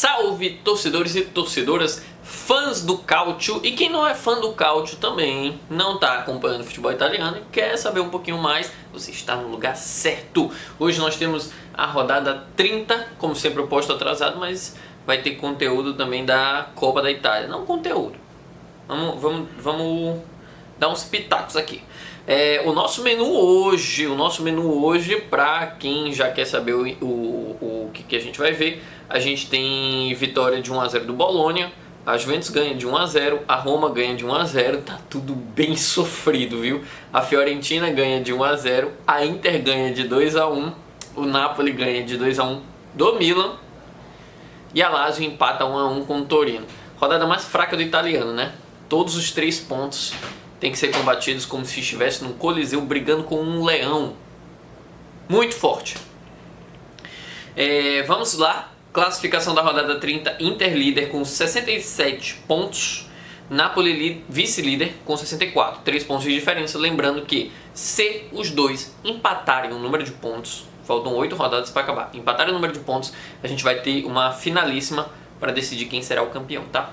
Salve torcedores e torcedoras, fãs do Calcio e quem não é fã do Calcio também, não está acompanhando o futebol italiano e quer saber um pouquinho mais, você está no lugar certo. Hoje nós temos a rodada 30, como sempre eu posto atrasado, mas vai ter conteúdo também da Copa da Itália. Não conteúdo, vamos dar uns pitacos aqui. O nosso menu hoje, para quem já quer saber o que a gente vai ver, a gente tem vitória de 1 a 0 do Bologna, a Juventus ganha de 1 a 0, a Roma ganha de 1 a 0, tá tudo bem sofrido, viu? A Fiorentina ganha de 1 a 0, a Inter ganha de 2 a 1, o Napoli ganha de 2 a 1 do Milan e a Lazio empata 1 a 1 com o Torino. Rodada mais fraca do italiano, né? Todos os 3 pontos tem que ser combatidos como se estivesse num coliseu brigando com um leão. Muito forte. Vamos lá. Classificação da rodada 30. Inter líder com 67 pontos. Napoli vice-líder com 64. 3 pontos de diferença. Lembrando que se os dois empatarem o número de pontos, faltam 8 rodadas para acabar, empatarem o número de pontos, a gente vai ter uma finalíssima para decidir quem será o campeão, tá?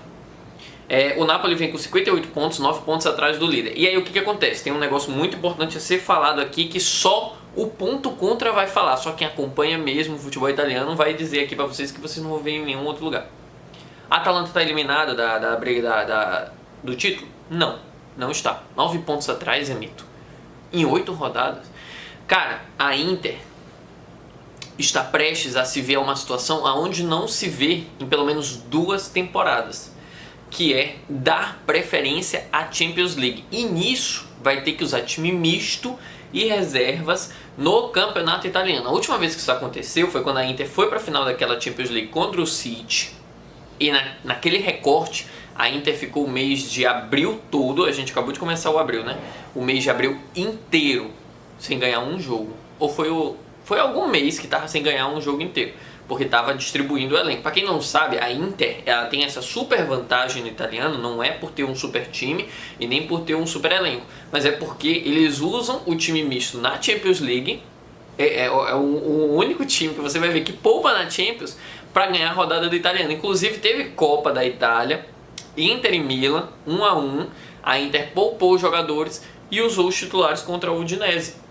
O Napoli vem com 58 pontos, 9 pontos atrás do líder. E aí o que acontece? Tem um negócio muito importante a ser falado aqui que só o ponto contra vai falar. Só quem acompanha mesmo o futebol italiano vai dizer aqui pra vocês que vocês não vão ver em nenhum outro lugar. A Atalanta está eliminada da briga do título? Não, não está. 9 pontos atrás é mito. Em 8 rodadas. Cara, a Inter está prestes a se ver a uma situação onde não se vê em pelo menos 2 temporadas, que é dar preferência à Champions League. E nisso vai ter que usar time misto e reservas no campeonato italiano. A última vez que isso aconteceu foi quando a Inter foi para a final daquela Champions League contra o City. E naquele recorte, a Inter ficou o mês de abril todo, a gente acabou de começar o abril, né? O mês de abril inteiro sem ganhar um jogo. Ou foi algum mês que estava sem ganhar um jogo inteiro, porque estava distribuindo o elenco. Para quem não sabe, a Inter ela tem essa super vantagem no italiano, não é por ter um super time e nem por ter um super elenco, mas é porque eles usam o time misto na Champions League. É o único time que você vai ver que poupa na Champions para ganhar a rodada do italiano. Inclusive teve Copa da Itália, Inter e Milan, 1 a 1. A Inter poupou os jogadores e usou os titulares contra o Udinese.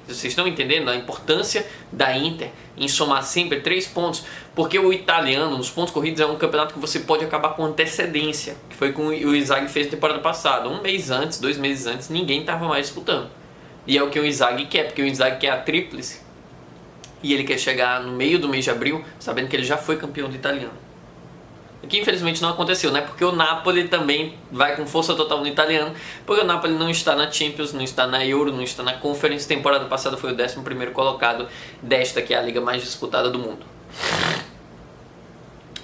Vocês estão entendendo a importância da Inter em somar sempre 3 pontos? Porque o italiano, nos pontos corridos, é um campeonato que você pode acabar com antecedência, que foi como o Inzaghi fez na temporada passada. 1 mês antes, 2 meses antes, ninguém estava mais disputando. E é o que o Inzaghi quer, porque o Inzaghi quer a tríplice e ele quer chegar no meio do mês de abril sabendo que ele já foi campeão do italiano. O que infelizmente não aconteceu, né? Porque o Napoli também vai com força total no italiano, porque o Napoli não está na Champions, não está na Euro, não está na Conference. Temporada passada foi o 11º colocado desta que é a liga mais disputada do mundo.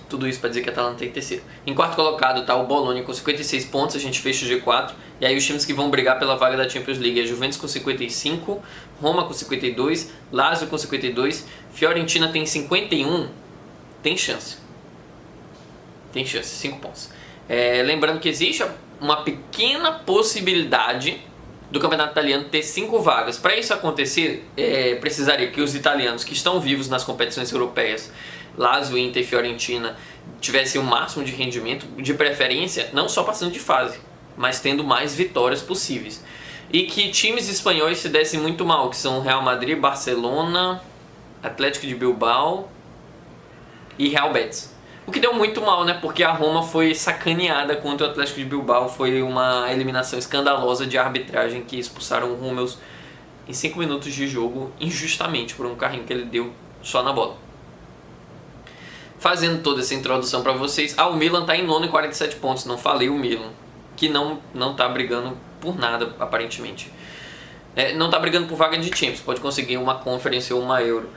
Tudo isso para dizer que a Atalanta tem terceiro. Em quarto colocado está o Bologna com 56 pontos, a gente fecha o G4. E aí os times que vão brigar pela vaga da Champions League é Juventus com 55, Roma com 52, Lazio com 52, Fiorentina tem 51, tem chance. Tem chance, 5 pontos. Lembrando que existe uma pequena possibilidade do campeonato italiano ter 5 vagas. Para isso acontecer, precisaria que os italianos que estão vivos nas competições europeias, Lazio, Inter e Fiorentina, tivessem o máximo de rendimento, de preferência, não só passando de fase, mas tendo mais vitórias possíveis. E que times espanhóis se dessem muito mal, que são Real Madrid, Barcelona, Atlético de Bilbao e Real Betis. O que deu muito mal, né? Porque a Roma foi sacaneada contra o Atlético de Bilbao. Foi uma eliminação escandalosa de arbitragem que expulsaram o Hummels em 5 minutos de jogo, injustamente, por um carrinho que ele deu só na bola. Fazendo toda essa introdução para vocês, o Milan tá em nono e 47 pontos. Não falei o Milan, que não tá brigando por nada, aparentemente. Não tá brigando por vaga de Champions, pode conseguir uma Conference ou uma Euro.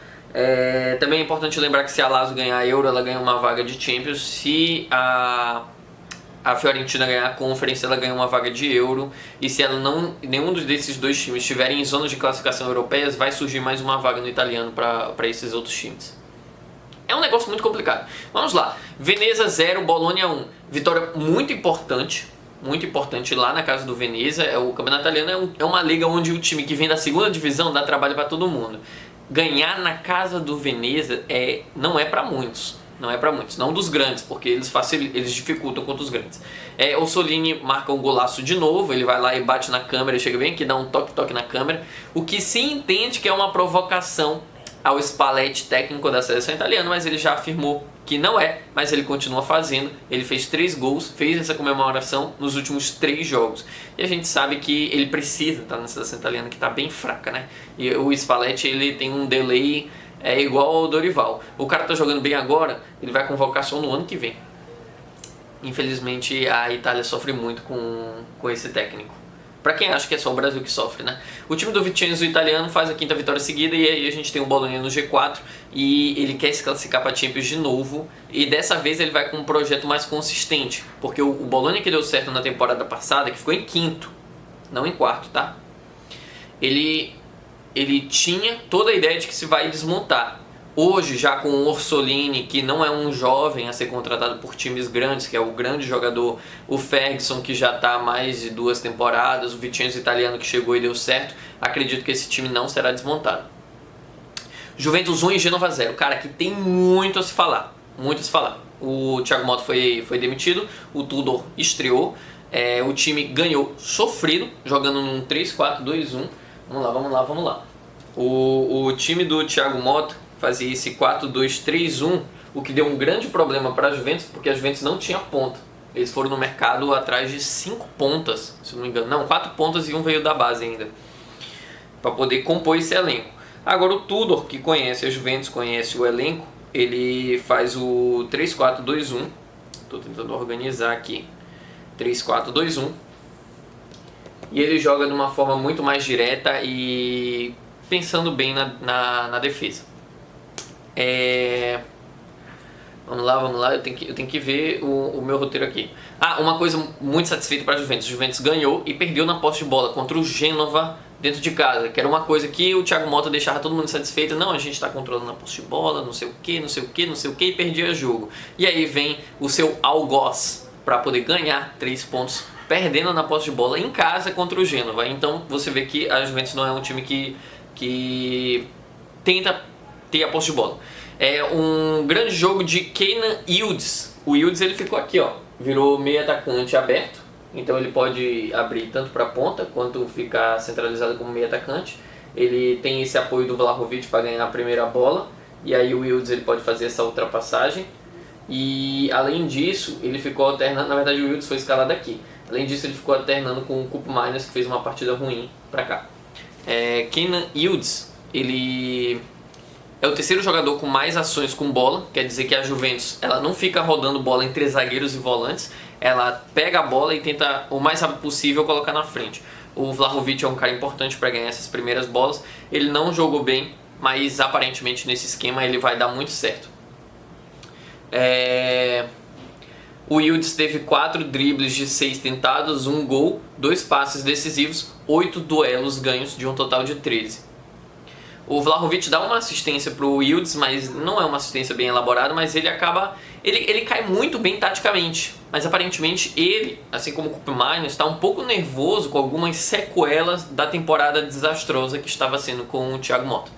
Também é importante lembrar que se a Lazio ganhar a Euro, ela ganha uma vaga de Champions. Se a Fiorentina ganhar a Conference, ela ganha uma vaga de Euro. E se nenhum desses 2 times estiverem em zonas de classificação europeias, vai surgir mais uma vaga no italiano para esses outros times. É um negócio muito complicado. Vamos lá. Veneza 0, Bologna 1. Vitória muito importante lá na casa do Veneza. O campeonato italiano é uma liga onde o time que vem da segunda divisão dá trabalho para todo mundo. Ganhar na casa do Veneza não é para muitos. Não é para muitos, não dos grandes, porque eles dificultam contra os grandes. Orsolini marca um golaço de novo, ele vai lá e bate na câmera, chega bem aqui, dá um toque na câmera, o que se entende que é uma provocação ao Spalletti, técnico da seleção italiana, mas ele já afirmou que não é, mas ele continua fazendo. Ele fez 3 gols, fez essa comemoração nos últimos 3 jogos. E a gente sabe que ele precisa estar na seleção italiana, que está bem fraca, né? E o Spalletti, ele tem um delay igual ao Dorival. O cara tá jogando bem agora, ele vai convocar só no ano que vem. Infelizmente, a Itália sofre muito com esse técnico. Pra quem acha que é só o Brasil que sofre, né? O time do Vincenzo italiano faz a 5ª vitória seguida e aí a gente tem o Bologna no G4 e ele quer se classificar para Champions de novo e dessa vez ele vai com um projeto mais consistente, porque o Bologna que deu certo na temporada passada, que ficou em 5º, não em 4º, tá? Ele tinha toda a ideia de que se vai desmontar. Hoje, já com o Orsolini, que não é um jovem a ser contratado por times grandes, que é o grande jogador, o Ferguson, que já está há mais de 2 temporadas, o Vincenzo italiano que chegou e deu certo, acredito que esse time não será desmontado. Juventus 1 e Genova 0. Cara, aqui tem muito a se falar. Muito a se falar. O Thiago Motta foi demitido, o Tudor estreou, o time ganhou sofrido, jogando num 3-4-2-1. Vamos lá. O time do Thiago Motta fazia esse 4-2-3-1, o que deu um grande problema para a Juventus, porque a Juventus não tinha ponta. Eles foram no mercado atrás de 5 pontas, se não me engano. Não, 4 pontas e um veio da base ainda, para poder compor esse elenco. Agora o Tudor, que conhece a Juventus, conhece o elenco, ele faz o 3-4-2-1. Estou tentando organizar aqui. 3-4-2-1. E ele joga de uma forma muito mais direta e pensando bem na defesa. Vamos lá, eu tenho que ver o meu roteiro aqui. Uma coisa muito satisfeita para a Juventus. A Juventus ganhou e perdeu na posse de bola contra o Genova dentro de casa, que era uma coisa que o Thiago Motta deixava todo mundo satisfeito. Não, a gente está controlando a posse de bola, não sei o que, e perdia jogo. E aí vem o seu algoz para poder ganhar 3 pontos, perdendo na posse de bola em casa contra o Genova. Então você vê que a Juventus não é um time que tenta ter a posse de bola. É um grande jogo de Kenan Yildiz. O Yildiz ele ficou aqui, ó, virou meio atacante aberto, então ele pode abrir tanto para a ponta quanto ficar centralizado como meio atacante. Ele tem esse apoio do Vlahovic para ganhar a primeira bola e aí o Yildiz ele pode fazer essa ultrapassagem. E além disso, ele ficou alternando, na verdade o Yildiz foi escalado aqui. Além disso, ele ficou alternando com o Koopmeiners, que fez uma partida ruim para cá. Kenan Yildiz, ele é o terceiro jogador com mais ações com bola, quer dizer que a Juventus ela não fica rodando bola entre zagueiros e volantes, ela pega a bola e tenta o mais rápido possível colocar na frente. O Vlahovic é um cara importante para ganhar essas primeiras bolas, ele não jogou bem, mas aparentemente nesse esquema ele vai dar muito certo. O Yildiz teve 4 dribles de 6 tentados, 1 gol, 2 passes decisivos, 8 duelos ganhos de um total de 13. O Vlahovic dá uma assistência para o Yildiz, mas não é uma assistência bem elaborada, mas ele acaba... Ele cai muito bem taticamente, mas aparentemente ele, assim como o Koopmeiners, está um pouco nervoso com algumas sequelas da temporada desastrosa que estava sendo com o Thiago Motta.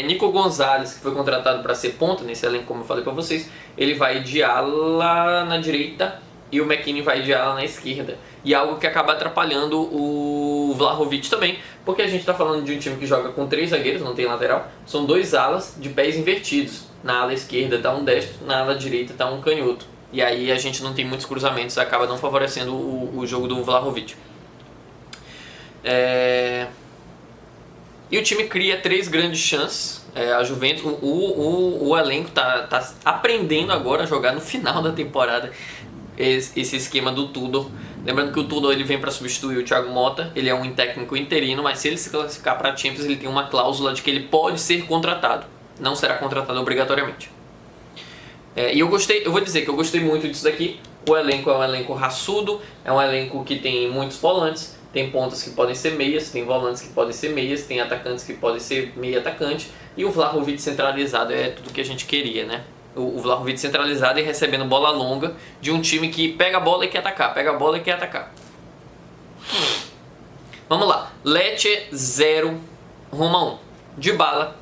Nico Gonzalez, que foi contratado para ser ponta nesse elenco, como eu falei para vocês, ele vai de ala na direita e o McKennie vai de ala na esquerda. E algo que acaba atrapalhando o Vlahovic também, porque a gente está falando de um time que joga com 3 zagueiros, não tem lateral, são 2 alas de pés invertidos. Na ala esquerda está um destro, na ala direita está um canhoto. E aí a gente não tem muitos cruzamentos, acaba não favorecendo o jogo do Vlahovic. E o time cria 3 grandes chances. A Juventus, o elenco tá aprendendo agora a jogar no final da temporada esse esquema do Tudor. Lembrando que o Tudor ele vem para substituir o Thiago Motta, ele é um técnico interino, mas se ele se classificar para a Champions ele tem uma cláusula de que ele pode ser contratado, não será contratado obrigatoriamente. E eu vou dizer que eu gostei muito disso daqui. O elenco é um elenco raçudo, é um elenco que tem muitos volantes, tem pontas que podem ser meias, tem volantes que podem ser meias, tem atacantes que podem ser meio atacante, e o Vlahovic centralizado é tudo que a gente queria, né? O Vlahovic centralizado e recebendo bola longa de um time que pega a bola e quer atacar, pega a bola e quer atacar. Vamos lá, Lecce 0, Roma 1. Dybala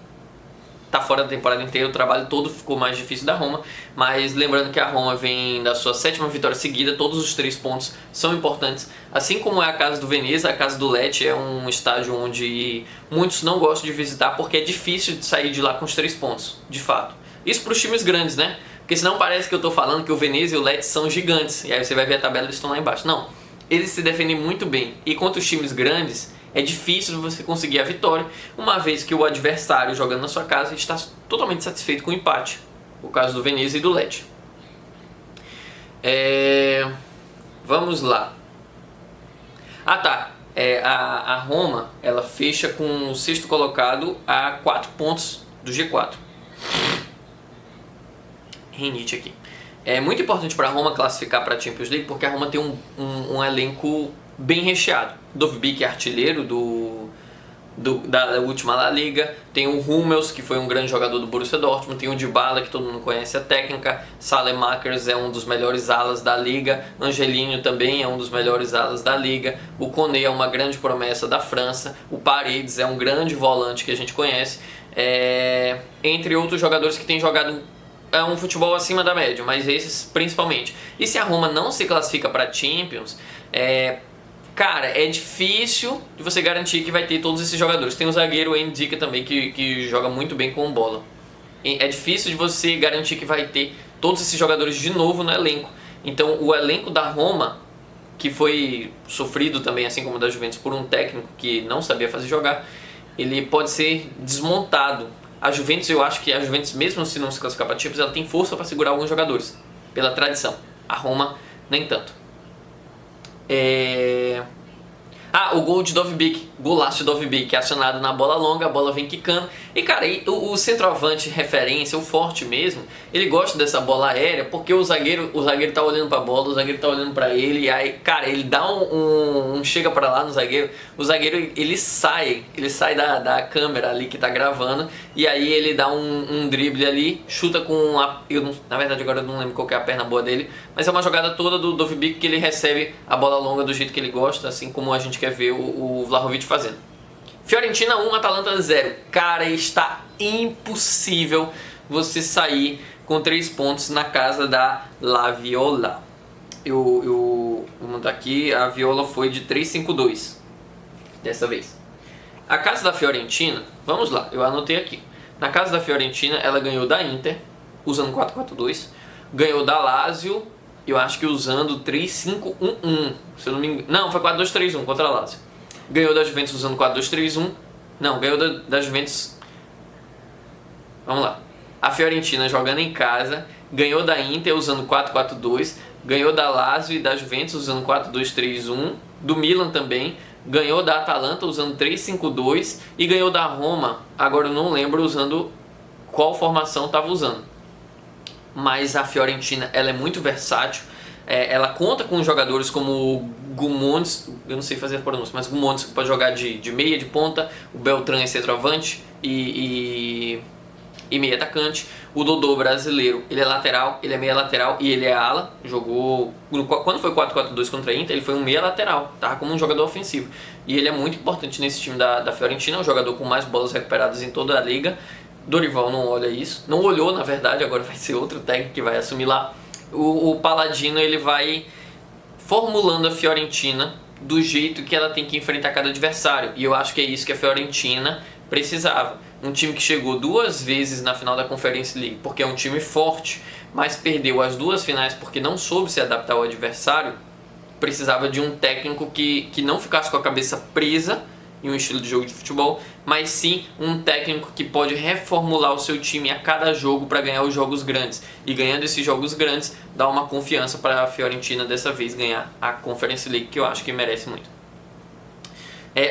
tá fora da temporada inteira, o trabalho todo ficou mais difícil da Roma, mas lembrando que a Roma vem da sua 7ª vitória seguida, todos os 3 pontos são importantes, assim como é a casa do Veneza. A casa do Lecce é um estádio onde muitos não gostam de visitar porque é difícil de sair de lá com os 3 pontos, de fato. Isso para os times grandes, né? Porque senão parece que eu tô falando que o Veneza e o Lecce são gigantes, e aí você vai ver a tabela, eles estão lá embaixo. Não, eles se defendem muito bem, e contra os times grandes é difícil você conseguir a vitória, uma vez que o adversário jogando na sua casa está totalmente satisfeito com o empate. O caso do Veneza e do Lecce. Vamos lá. Ah tá, a Roma ela fecha com o 6º colocado a 4 pontos do G4. Rinite aqui. É muito importante para a Roma classificar para a Champions League porque a Roma tem um elenco bem recheado. Dovbyk é artilheiro da última La Liga, tem o Hummels, que foi um grande jogador do Borussia Dortmund, tem o Dybala, que todo mundo conhece a técnica, Saelemaekers é um dos melhores alas da Liga, Angelino também é um dos melhores alas da Liga, o Koné é uma grande promessa da França, o Paredes é um grande volante que a gente conhece, entre outros jogadores que têm jogado um futebol acima da média, mas esses principalmente. E se a Roma não se classifica para Champions, cara, é difícil de você garantir que vai ter todos esses jogadores. Tem o zagueiro Ndicka também que joga muito bem com bola. É difícil de você garantir que vai ter todos esses jogadores de novo no elenco. Então o elenco da Roma, que foi sofrido também, assim como o da Juventus, por um técnico que não sabia fazer jogar, ele pode ser desmontado. A Juventus, eu acho que a Juventus, mesmo se não se classificar para a Champions, ela tem força para segurar alguns jogadores, pela tradição. A Roma, nem tanto. O gol de Dovbyk, golaço de Dovbyk, acionado na bola longa, a bola vem quicando. E cara, o centroavante referência, o forte mesmo, ele gosta dessa bola aérea porque o zagueiro tá olhando pra bola, o zagueiro tá olhando pra ele, e aí, cara, ele dá um chega pra lá no zagueiro, o zagueiro ele sai da câmera ali que tá gravando, e aí ele dá um drible ali, chuta com na verdade agora eu não lembro qual que é a perna boa dele, mas é uma jogada toda do Dovbyk que ele recebe a bola longa do jeito que ele gosta, assim como a gente quer ver o Vlahovic fazendo. Fiorentina 1, Atalanta 0. Cara, está impossível você sair com 3 pontos na casa da La Viola. Eu vou mandar aqui, a Viola foi de 3-5-2 dessa vez. A casa da Fiorentina, vamos lá, eu anotei aqui. Na casa da Fiorentina, ela ganhou da Inter, usando 4-4-2. Ganhou da Lazio, eu acho que usando 3-5-1-1. Se eu não me engano. Não, foi 4-2-3-1 contra a Lazio. Ganhou da Juventus usando 4-2-3-1. Não, ganhou da Juventus. Vamos lá. A Fiorentina jogando em casa. Ganhou da Inter usando 4-4-2. Ganhou da Lazio e da Juventus usando 4-2-3-1. Do Milan também. Ganhou da Atalanta usando 3-5-2. E ganhou da Roma, agora eu não lembro usando qual formação estava usando. Mas a Fiorentina ela é muito versátil. Ela conta com jogadores como o Gumondes, eu não sei fazer a pronúncia, mas Gumondes pode jogar de meia, de ponta, o Beltrán é centroavante e meia atacante, o Dodô brasileiro, ele é lateral, ele é meia lateral e ele é ala, jogou, quando foi 4-4-2 contra a Inter, ele foi um meia lateral, tá? Como um jogador ofensivo, e ele é muito importante nesse time da Fiorentina, é o jogador com mais bolas recuperadas em toda a liga. Dorival não olha isso, não olhou na verdade, agora vai ser outro técnico que vai assumir lá. O Paladino ele vai formulando a Fiorentina do jeito que ela tem que enfrentar cada adversário. E eu acho que é isso que a Fiorentina precisava. Um time que chegou 2 vezes na final da Conference League, porque é um time forte, mas perdeu as 2 finais porque não soube se adaptar ao adversário, precisava de um técnico que não ficasse com a cabeça presa em um estilo de jogo de futebol, mas sim um técnico que pode reformular o seu time a cada jogo para ganhar os jogos grandes. E ganhando esses jogos grandes, dá uma confiança para a Fiorentina dessa vez ganhar a Conference League, que eu acho que merece muito.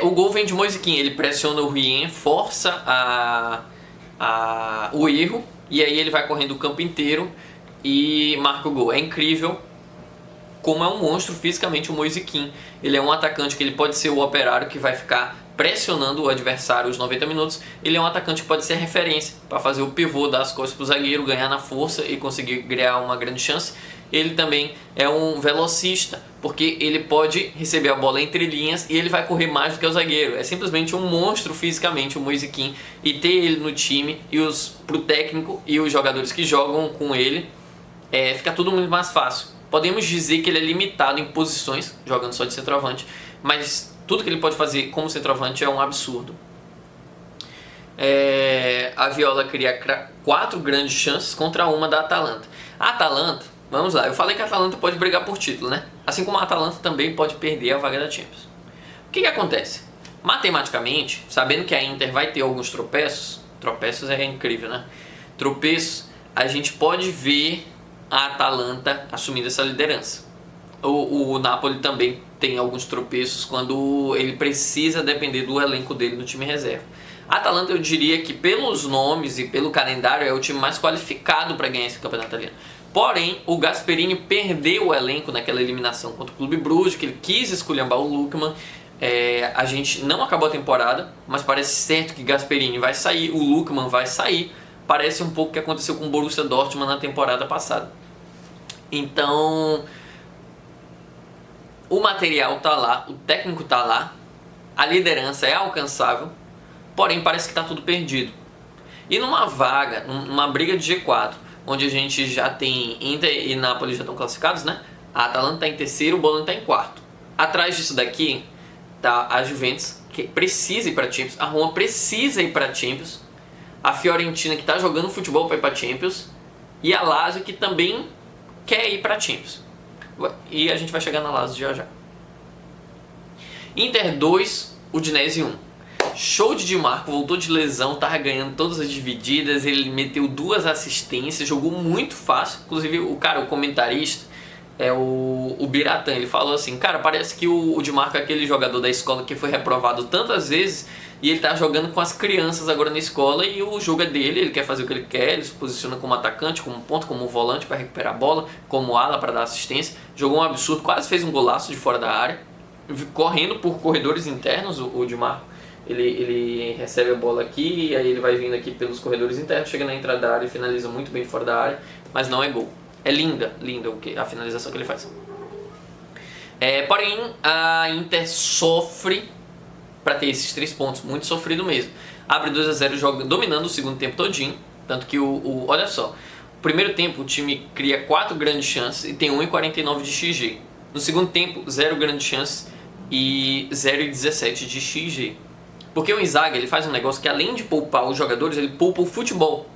O gol vem de Moise Kean, ele pressiona o Rien, força o erro, e aí ele vai correndo o campo inteiro e marca o gol. É incrível. como é um monstro fisicamente o Moise Kean. Ele é um atacante que ele pode ser o operário que vai ficar pressionando o adversário os 90 minutos. Ele é um atacante que pode ser referência para fazer o pivô, dar as costas para o zagueiro, ganhar na força e conseguir criar uma grande chance. Ele também é um velocista, porque ele pode receber a bola entre linhas e ele vai correr mais do que o zagueiro. É simplesmente um monstro fisicamente o Moise Kean, e ter ele no time e pro técnico e os jogadores que jogam com ele, fica tudo muito mais fácil. Podemos dizer que ele é limitado em posições, jogando só de centroavante, mas tudo que ele pode fazer como centroavante é um absurdo. A Viola cria 4 grandes chances contra uma da Atalanta. A Atalanta, vamos lá, eu falei que a Atalanta pode brigar por título, né? Assim como a Atalanta também pode perder a vaga da Champions. O que acontece? Matematicamente, sabendo que a Inter vai ter alguns tropeços é incrível, né? Tropeços, a gente pode ver a Atalanta assumindo essa liderança. O Napoli também tem alguns tropeços quando ele precisa depender do elenco dele no time reserva. A Atalanta, eu diria que pelos nomes e pelo calendário é o time mais qualificado para ganhar esse campeonato italiano. Porém, o Gasperini perdeu o elenco naquela eliminação contra o Clube Bruges, que ele quis esculhambar o Lukman. A gente não acabou a temporada, mas parece certo que Gasperini vai sair, o Lukman vai sair. Parece um pouco o que aconteceu com o Borussia Dortmund na temporada passada. Então, o material tá lá, o técnico tá lá, a liderança é alcançável, porém parece que tá tudo perdido. E numa vaga, numa briga de G4, onde a gente já tem Inter e Napoli já estão classificados, né? A Atalanta tá em terceiro, o Bologna tá em quarto. Atrás disso daqui tá a Juventus, que precisa ir para Champions, a Roma precisa ir para Champions, a Fiorentina, que tá jogando futebol para ir para Champions, e a Lazio, que também quer ir para Champions. E a gente vai chegar na Lazio já já. Inter 2, Udinese 1. Show de Di Marco, voltou de lesão, tava ganhando todas as divididas, ele meteu 2 assistências, jogou muito fácil. Inclusive o comentarista, o Biratã, ele falou assim: cara, parece que o Di Marco é aquele jogador da escola que foi reprovado tantas vezes e ele tá jogando com as crianças agora na escola, e o jogo é dele, ele quer fazer o que ele quer, ele se posiciona como atacante, como ponta, como volante para recuperar a bola, como ala para dar assistência. Jogou um absurdo, quase fez um golaço de fora da área, correndo por corredores internos. O Di Marco, ele recebe a bola aqui, e aí ele vai vindo aqui pelos corredores internos, chega na entrada da área e finaliza muito bem de fora da área, mas não é gol. É linda a finalização que ele faz. Porém, a Inter sofre para ter esses 3 pontos, muito sofrido mesmo. Abre 2-0, joga dominando o segundo tempo todinho, tanto que olha só, no primeiro tempo o time cria 4 grandes chances e tem 1,49 de XG. No segundo tempo, 0 grandes chances e 0,17 de XG. Porque o Inzaghi, ele faz um negócio que, além de poupar os jogadores, ele poupa o futebol.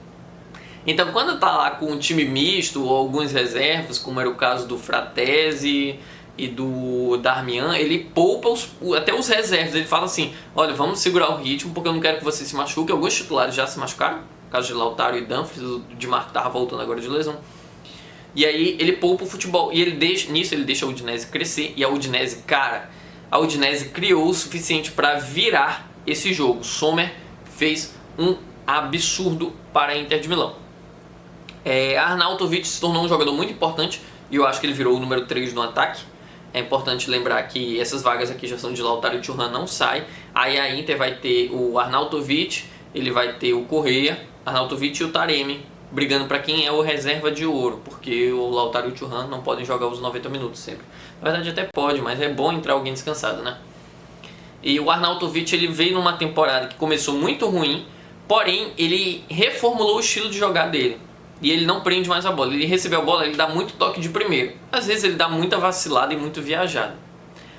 Então, quando tá lá com um time misto ou alguns reservas, como era o caso do Fratesi e do Darmian, ele poupa até os reservas. Ele fala assim: olha, vamos segurar o ritmo porque eu não quero que você se machuque. Alguns titulares já se machucaram, no caso de Lautaro e Dumfries, o Di Marco tava voltando agora de lesão. E aí ele poupa o futebol, e nisso ele deixa a Udinese crescer. E a Udinese, a Udinese criou o suficiente para virar esse jogo. Sommer fez um absurdo para a Inter de Milão. Arnautovic se tornou um jogador muito importante, e eu acho que ele virou o número 3 no ataque. É importante lembrar que essas vagas aqui já são de Lautaro, e o Thuram não sai. Aí a Inter vai ter o Arnautovic, ele vai ter o Correa, Arnautovic e o Taremi brigando para quem é o reserva de ouro, porque o Lautaro e o Thuram não podem jogar os 90 minutos sempre. Na verdade até pode, mas é bom entrar alguém descansado, né? E o Arnautovic, ele veio numa temporada que começou muito ruim, porém ele reformulou o estilo de jogar dele. E ele não prende mais a bola. Ele recebeu a bola, ele dá muito toque de primeiro. Às vezes ele dá muita vacilada e muito viajada.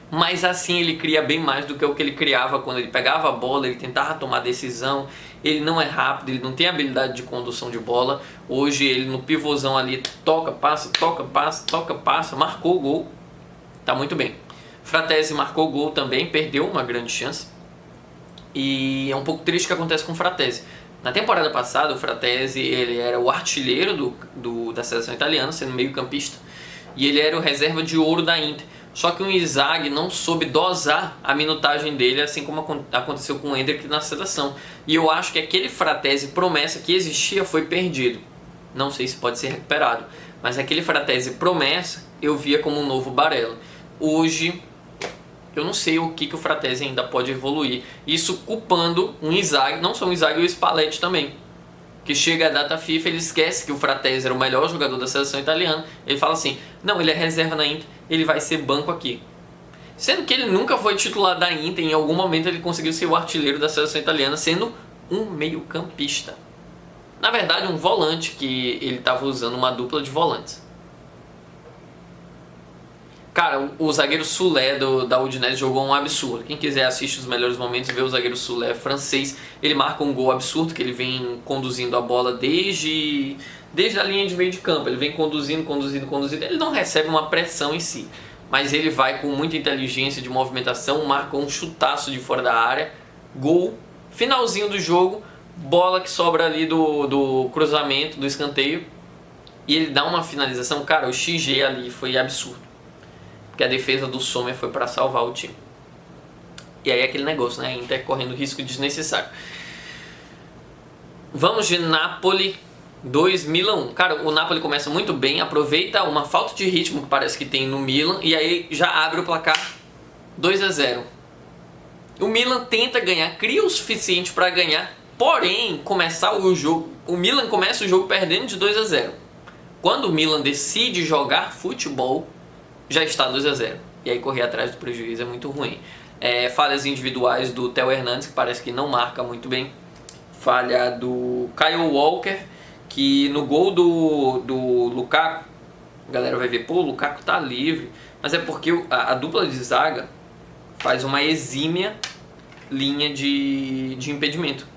Mas assim ele cria bem mais do que o que ele criava quando ele pegava a bola, ele tentava tomar decisão. Ele não é rápido, ele não tem habilidade de condução de bola. Hoje ele no pivôzão ali toca, passa, marcou o gol. Tá muito bem. Fratesi marcou o gol também, perdeu uma grande chance. E é um pouco triste o que acontece com o Fratesi. Na temporada passada, o Fratesi, ele era o artilheiro da seleção italiana, sendo meio campista, e ele era o reserva de ouro da Inter. Só que o Inzaghi não soube dosar a minutagem dele, assim como aconteceu com o Endrick na seleção. E eu acho que aquele Fratesi promessa que existia foi perdido. Não sei se pode ser recuperado. Mas aquele Fratesi promessa, eu via como um novo Barella. Hoje, eu não sei o que o Fratesi ainda pode evoluir. Isso culpando um Inzaghi, não só o Inzaghi, o Spalletti também. Que chega a data FIFA, ele esquece que o Fratesi era o melhor jogador da seleção italiana. Ele fala assim, não, ele é reserva na Inter, ele vai ser banco aqui. Sendo que ele nunca foi titular da Inter, em algum momento ele conseguiu ser o artilheiro da seleção italiana, sendo um meio-campista. Na verdade, um volante, que ele estava usando uma dupla de volantes. Cara, o zagueiro Soulé da Udinese jogou um absurdo. Quem quiser assistir os melhores momentos e ver o zagueiro Soulé francês. Ele marca um gol absurdo, que ele vem conduzindo a bola desde a linha de meio de campo. Ele vem conduzindo. Ele não recebe uma pressão em si, mas ele vai com muita inteligência de movimentação, marca um chutaço de fora da área, gol, finalzinho do jogo, bola que sobra ali do cruzamento, do escanteio, e ele dá uma finalização. Cara, o XG ali foi absurdo. Porque a defesa do Sommer foi para salvar o time. E aí aquele negócio, né? Inter correndo risco desnecessário. Vamos de Napoli 2, Milan 1. Cara, o Napoli começa muito bem, aproveita uma falta de ritmo que parece que tem no Milan, e aí já abre o placar 2-0. O Milan tenta ganhar, cria o suficiente para ganhar, porém, o Milan começa o jogo perdendo de 2-0. Quando o Milan decide jogar futebol, já está 2-0. E aí correr atrás do prejuízo é muito ruim. Falhas individuais do Theo Hernandes, que parece que não marca muito bem. Falha do Kyle Walker, que no gol do Lukaku, a galera vai ver, pô, o Lukaku tá livre. Mas é porque a dupla de zaga faz uma exímia linha de impedimento,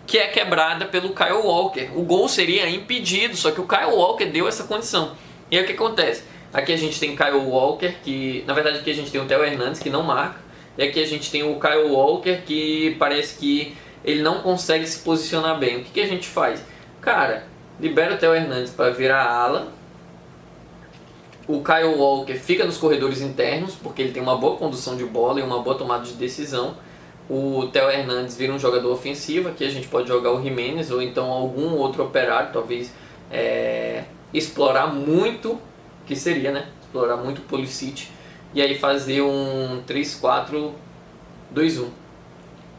que é quebrada pelo Kyle Walker. O gol seria impedido, só que o Kyle Walker deu essa condição. E aí o que acontece? Aqui a gente tem Kyle Walker, que na verdade aqui a gente tem o Theo Hernandes, que não marca. E aqui a gente tem o Kyle Walker, que parece que ele não consegue se posicionar bem. O que a gente faz? Cara, libera o Theo Hernandes para virar a ala. O Kyle Walker fica nos corredores internos, porque ele tem uma boa condução de bola e uma boa tomada de decisão. O Theo Hernandes vira um jogador ofensivo. Aqui a gente pode jogar o Jimenez ou então algum outro operário, talvez explorar muito, que seria, né? Explorar muito o Pulisic e aí fazer um 3-4-2-1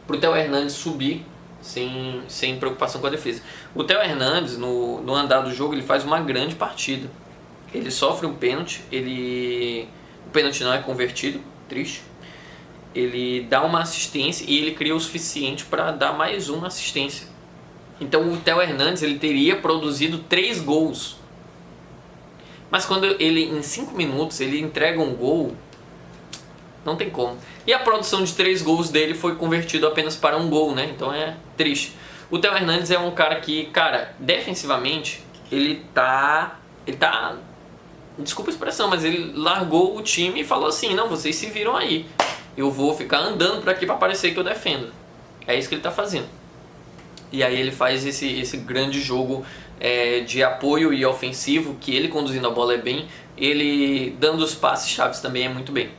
para o Theo Hernandes subir sem preocupação com a defesa. O Theo Hernandes, no andar do jogo, ele faz uma grande partida. Ele sofre um pênalti, o pênalti não é convertido, triste. Ele dá uma assistência e ele cria o suficiente para dar mais uma assistência. Então o Theo Hernandes ele teria produzido 3 gols. Mas quando ele, em 5 minutos, ele entrega um gol, não tem como. E a produção de 3 gols dele foi convertido apenas para um gol, né? Então é triste. O Theo Hernandes é um cara que, cara, defensivamente, ele tá... Desculpa a expressão, mas ele largou o time e falou assim, não, vocês se viram aí. Eu vou ficar andando por aqui para parecer que eu defendo. É isso que ele tá fazendo. E aí ele faz esse grande jogo de apoio e ofensivo, que ele conduzindo a bola é bem, ele dando os passes chaves também é muito bem.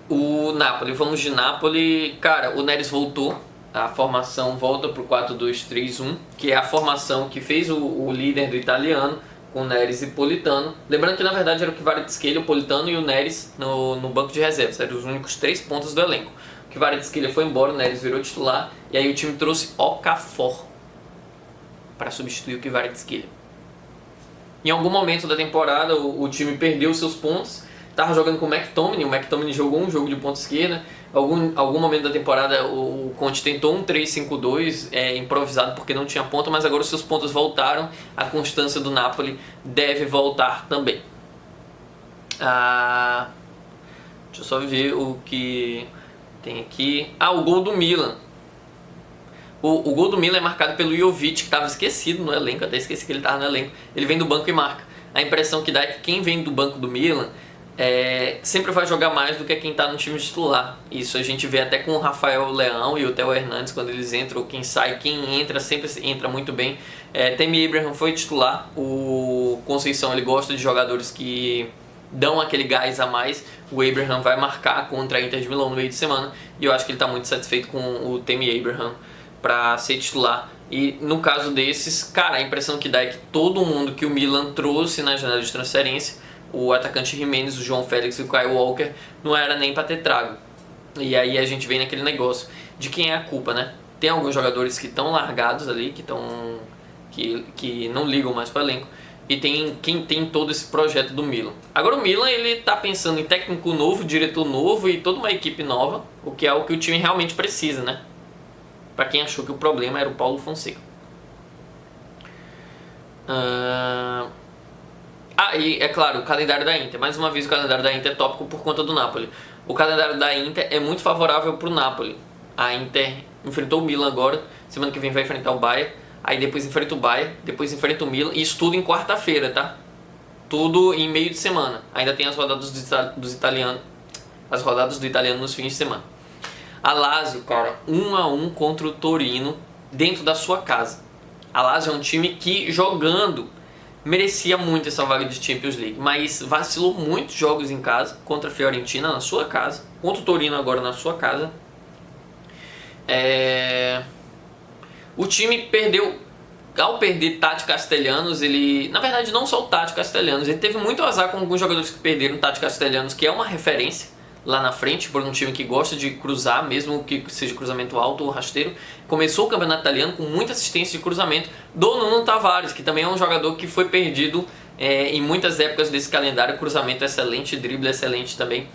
O Napoli, vamos de Napoli, cara, o Neres voltou, a formação volta pro 4-2-3-1, que é a formação que fez o líder do italiano, com Neres e Politano. Lembrando que na verdade era o Kvaratskhelia, o Politano e o Neres no banco de reservas, eram os únicos 3 pontos do elenco. O Kvaratskhelia foi embora, o Neres virou titular, e aí o time trouxe Okafor para substituir o Kvaratskhelia. Em algum momento da temporada o time perdeu seus pontos, estava jogando com o McTominay jogou um jogo de ponta esquerda. Algum momento da temporada o Conte tentou um 3-5-2 improvisado porque não tinha ponta, mas agora os seus pontos voltaram, a constância do Napoli deve voltar também. Deixa eu só ver o que tem aqui. O gol do Milan. O gol do Milan é marcado pelo Jovic, que estava esquecido no elenco, até esqueci que ele estava no elenco. Ele vem do banco e marca. A impressão que dá é que quem vem do banco do Milan sempre vai jogar mais do que quem está no time titular. Isso a gente vê até com o Rafael Leão e o Theo Hernandes, quando eles entram, quem sai, quem entra, sempre entra muito bem. Tammy Abraham foi titular, o Conceição ele gosta de jogadores que dão aquele gás a mais. O Abraham vai marcar contra a Inter de Milão no meio de semana e eu acho que ele está muito satisfeito com o Tammy Abraham para ser titular E no caso desses, cara, a impressão que dá é que todo mundo que o Milan trouxe na janela de transferência, o atacante Jimenez, o João Félix e o Kyle Walker, não era nem pra ter trago. E aí a gente vem naquele negócio de quem é a culpa, né? Tem alguns jogadores que estão largados ali, que não ligam mais para o elenco, e tem quem tem todo esse projeto do Milan. Agora o Milan, ele tá pensando em técnico novo, diretor novo e toda uma equipe nova, o que é o que o time realmente precisa, né? Para quem achou que o problema era o Paulo Fonseca. E é claro, o calendário da Inter. Mais uma vez o calendário da Inter é tópico por conta do Napoli. O calendário da Inter é muito favorável pro Napoli. A Inter enfrentou o Milan agora, semana que vem vai enfrentar o Bayern, aí depois enfrenta o Bayern, depois enfrenta o Milan, e isso tudo em quarta-feira, tá? Tudo em meio de semana. Ainda tem as rodadas dos italianos, as rodadas do italiano nos fins de semana. A Lazio, cara, 1-1 contra o Torino dentro da sua casa. A Lazio é um time que, jogando, merecia muito essa vaga de Champions League, mas vacilou muitos jogos em casa, contra a Fiorentina na sua casa, contra o Torino agora na sua casa. O time perdeu, ao perder Tati Castellanos, ele, na verdade não só o Tati Castellanos, ele teve muito azar com alguns jogadores que perderam. Tati Castellanos, que é uma referência lá na frente, por um time que gosta de cruzar, mesmo que seja cruzamento alto ou rasteiro. Começou o campeonato italiano com muita assistência de cruzamento do Nuno Tavares, que também é um jogador que foi perdido em muitas épocas desse calendário. Cruzamento excelente, drible excelente também.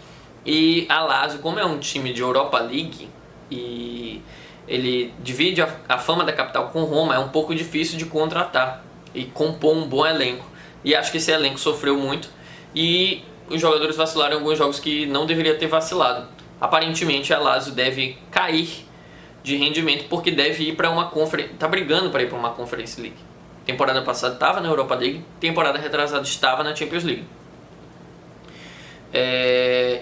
E a Lazio, como é um time de Europa League e ele divide a fama da capital com Roma, é um pouco difícil de contratar e compor um bom elenco. E acho que esse elenco sofreu muito e os jogadores vacilaram em alguns jogos que não deveria ter vacilado. Aparentemente a Lazio deve cair de rendimento porque deve ir para uma conferência, tá brigando para ir para uma Conference League. Temporada passada estava na Europa League, temporada retrasada estava na Champions League.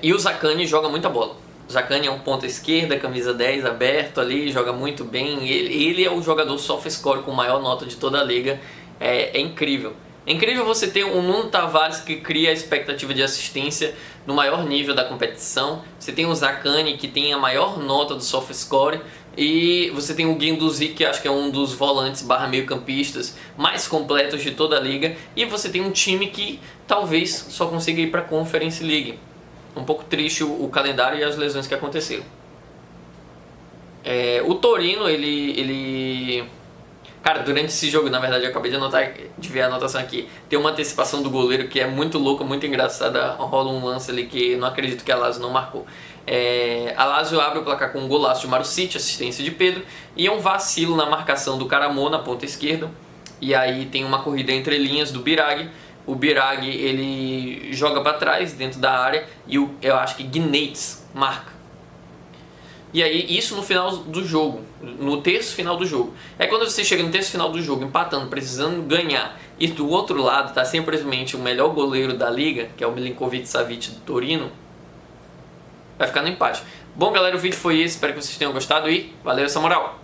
E o Zaccagni joga muita bola. O Zaccagni é um ponta esquerda, camisa 10, aberto ali, joga muito bem. Ele é o jogador soft score com maior nota de toda a liga. É incrível. É incrível você ter um Nuno Tavares que cria a expectativa de assistência no maior nível da competição. Você tem o Zaccagni que tem a maior nota do soft score. E você tem o Guendouzi, que acho que é um dos volantes barra meio campistas mais completos de toda a liga. E você tem um time que talvez só consiga ir para a Conference League. Um pouco triste o calendário e as lesões que aconteceram. O Torino, ele... Cara, durante esse jogo, na verdade, eu acabei de ver a anotação aqui. Tem uma antecipação do goleiro que é muito louca, muito engraçada. Rola um lance ali que não acredito que a Lazio não marcou. A Lazio abre o placar com um golaço de Marusic, assistência de Pedro. E é um vacilo na marcação do Caramò na ponta esquerda. E aí tem uma corrida entre linhas do Biraghi. O Biraghi, ele joga para trás dentro da área e eu acho que Guineitz marca. E aí isso no final do jogo, no terço final do jogo. Quando você chega no terço final do jogo empatando, precisando ganhar, e do outro lado está simplesmente o melhor goleiro da liga, que é o Milinkovic-Savic do Torino, vai ficar no empate. Bom galera, o vídeo foi esse, espero que vocês tenham gostado e valeu essa moral!